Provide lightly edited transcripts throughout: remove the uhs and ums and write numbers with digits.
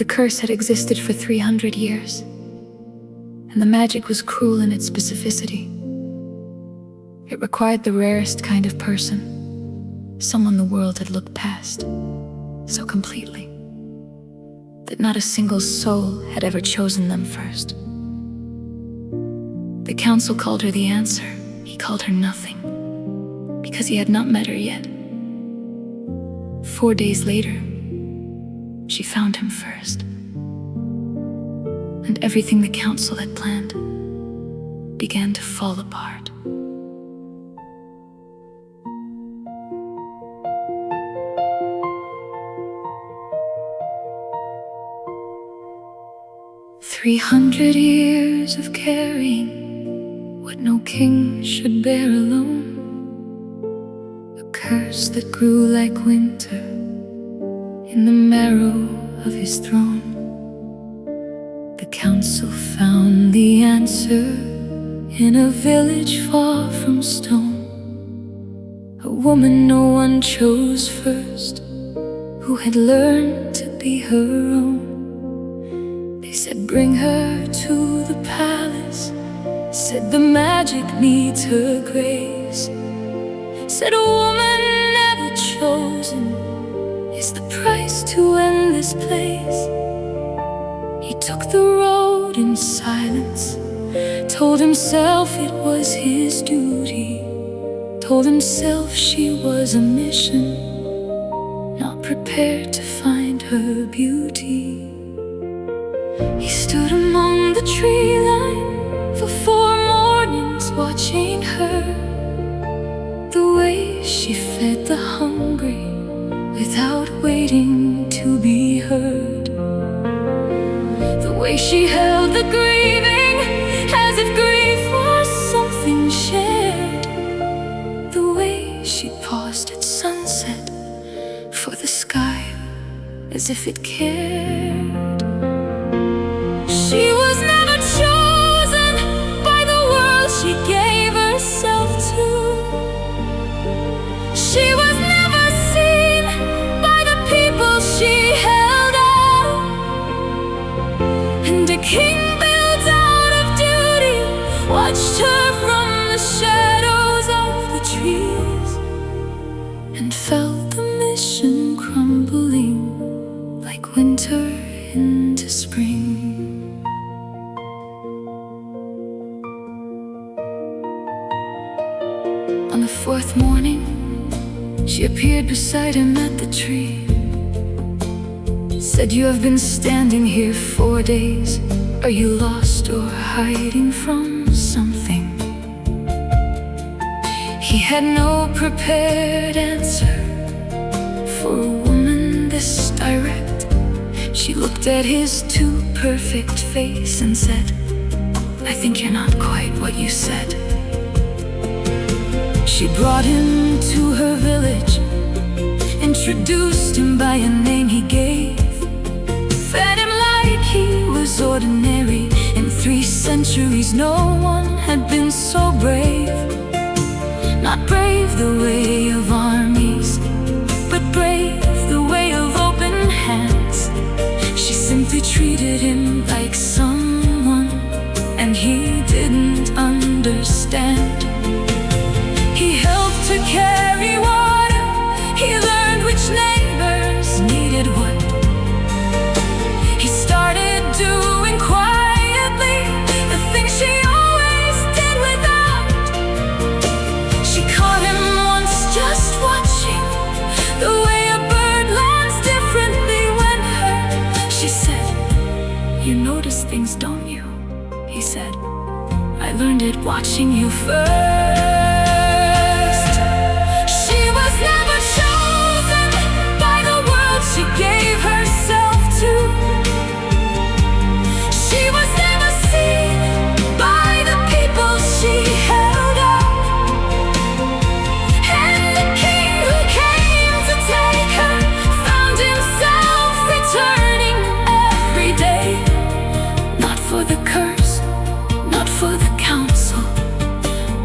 The curse had existed for 300 years, and the magic was cruel in its specificity. It required the rarest kind of person, someone the world had looked past so completely that not a single soul had ever chosen them first. The council called her the answer. He called her nothing, because he had not met her yet. 4 days later, she found him first, and everything the council had planned began to fall apart. 300 years of carrying what no king should bear alone, a curse that grew like winter in the marrow of his throne. The council found the answer in a village far from stone, a woman no one chose first, who had learned to be her own. They said, bring her to the palace, said the magic needs her grace, said a woman never chosen is the price to end this place. He took the road in silence, told himself it was his duty, told himself she was a mission, not prepared to find her beauty. He stood among the tree line for 4 mornings, watching her, the way she fed the hungry without waiting to be heard, the way she held the grieving as if grief was something shared, the way she paused at sunset for the sky as if it cared. She was never chosen by the world she gave herself to. She was never seen by the people she held out. And a king built out of duty watched her from the shadows of the trees, and felt the mission crumbling like winter into spring. On the 4th morning, she appeared beside him at the tree, said, you have been standing here 4 days. Are you lost or hiding from something? He had no prepared answer for a woman this direct. She looked at his too perfect face and said, I think you're not quite what you said. She brought him to her village, introduced him by a name he gave, fed him like he was ordinary. In 3 centuries no one had been so brave, not brave the way of armies, but brave the way of open hands. She simply treated him like someone, and he didn't understand. He helped her carry water, he learned which neighbors needed what. He started doing quietly the things she always did without. She caught him once just watching the way a bird lands differently when hurt. She said, you notice things, don't you? He said, I learned it watching you first. She gave herself to. She was never seen by the people she held up. And the king who came to take her found himself returning every day, not for the curse, not for the council,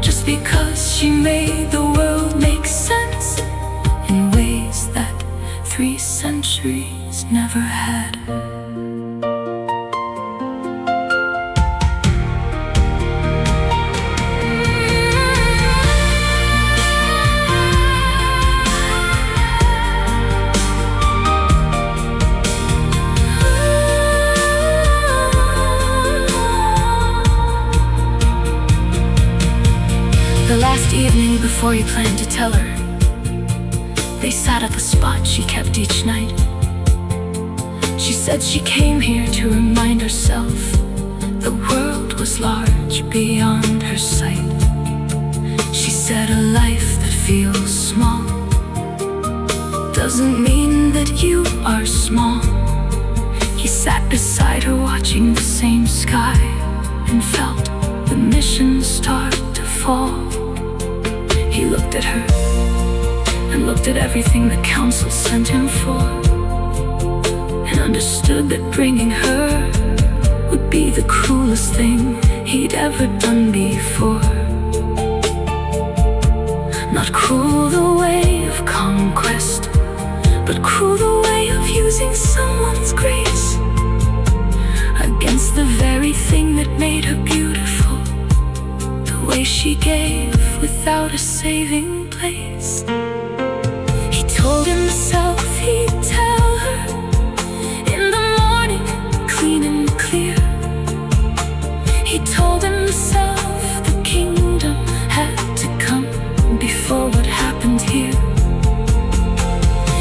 just because she made the world make sense in ways that 3 centuries never had. The last evening before he planned to tell her, they sat at the spot she kept each night. She said she came here to remind herself the world was large beyond her sight. She said a life that feels small doesn't mean that you are small. He sat beside her watching the same sky and felt the mission start to fall. He looked at her and looked at everything the council sent him for, and understood that bringing her would be the cruelest thing he'd ever done before. Not cruel the way of conquest, but cruel the way of using someone's grace against the very thing that made her beautiful. The way she gave without a saving place. He told himself he'd tell her in the morning, clean and clear. He told himself the kingdom had to come before what happened here.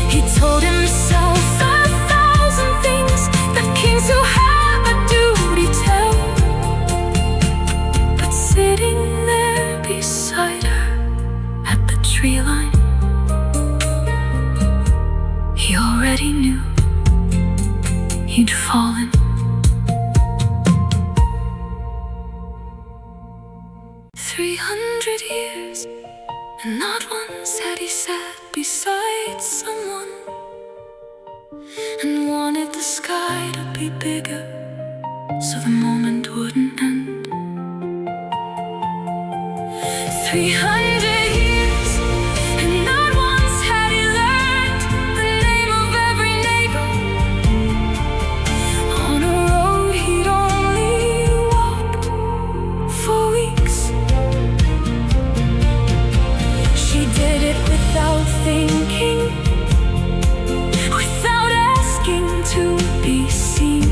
He told himself 1,000 things that kings who have a duty tell. But sitting there beside her at the tree line, he already knew he'd fallen. "300 years, and not once had he sat beside someone and wanted the sky to be bigger so the moment wouldn't end. 300 years, and not once had he learned the name of every neighbor on a road he'd only walked for weeks. She did it without thinking, without asking to be seen.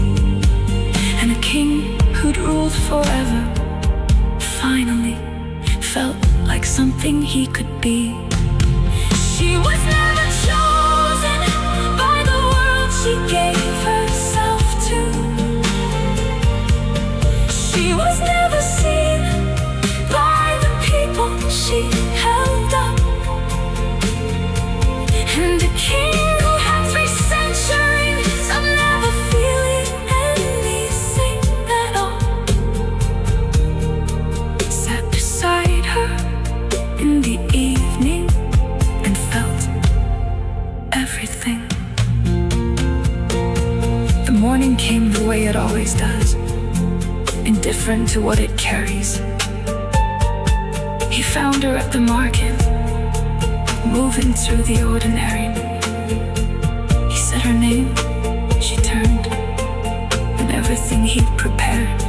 And a king who'd ruled forever finally felt like something he could be. She was never chosen by the world she gave herself to. She was never seen by the people she held up. And a king who had 3 centuries of never feeling anything at all sat beside her in the evening and felt everything. The morning came the way it always does, indifferent to what it carries. He found her at the market, moving through the ordinary. He said her name, she turned, and everything he'd prepared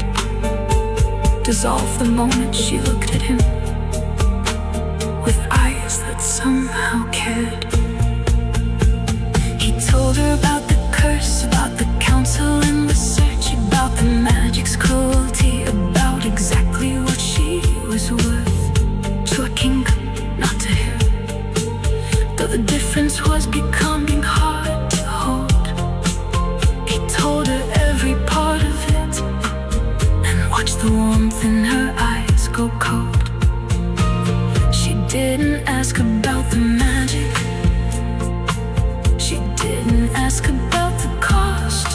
dissolved the moment she looked at him with eyes that somehow cared. He told her about the curse, about the council and the search, about the magic's cruelty, about exactly what she was worth to a king, not to him. Though the difference was becoming hard to hold, he told her every part of it and watched the warmth in her eyes go cold. She didn't ask about the magic, she didn't ask about the cost.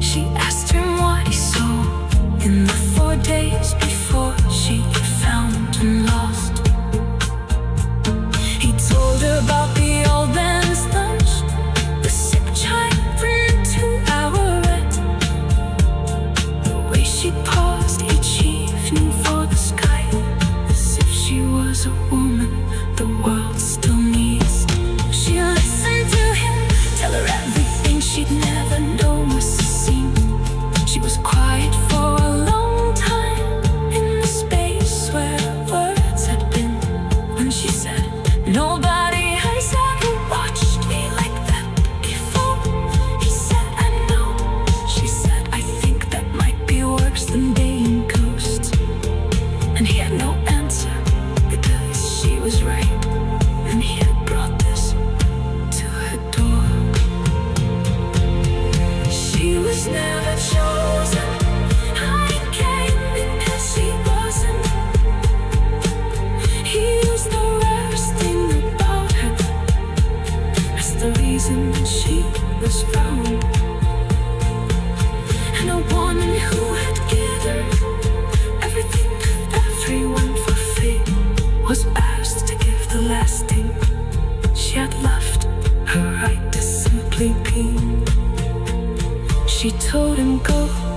She asked him what he saw in the 4 days before she found and lost. He told her about the old man's lunch, the sick chime from the 2-hourette, the way she paused each evening for the sky, as if she was a woman the world still needs. She listened to him tell her everything she'd never known was seen. She was quiet for a long time in the space where words had been, when she said, "Nobody has ever watched me like that before." He said, "I know." She said, "I think that might be worse than being ghosts." And he had no answer. She told him, go.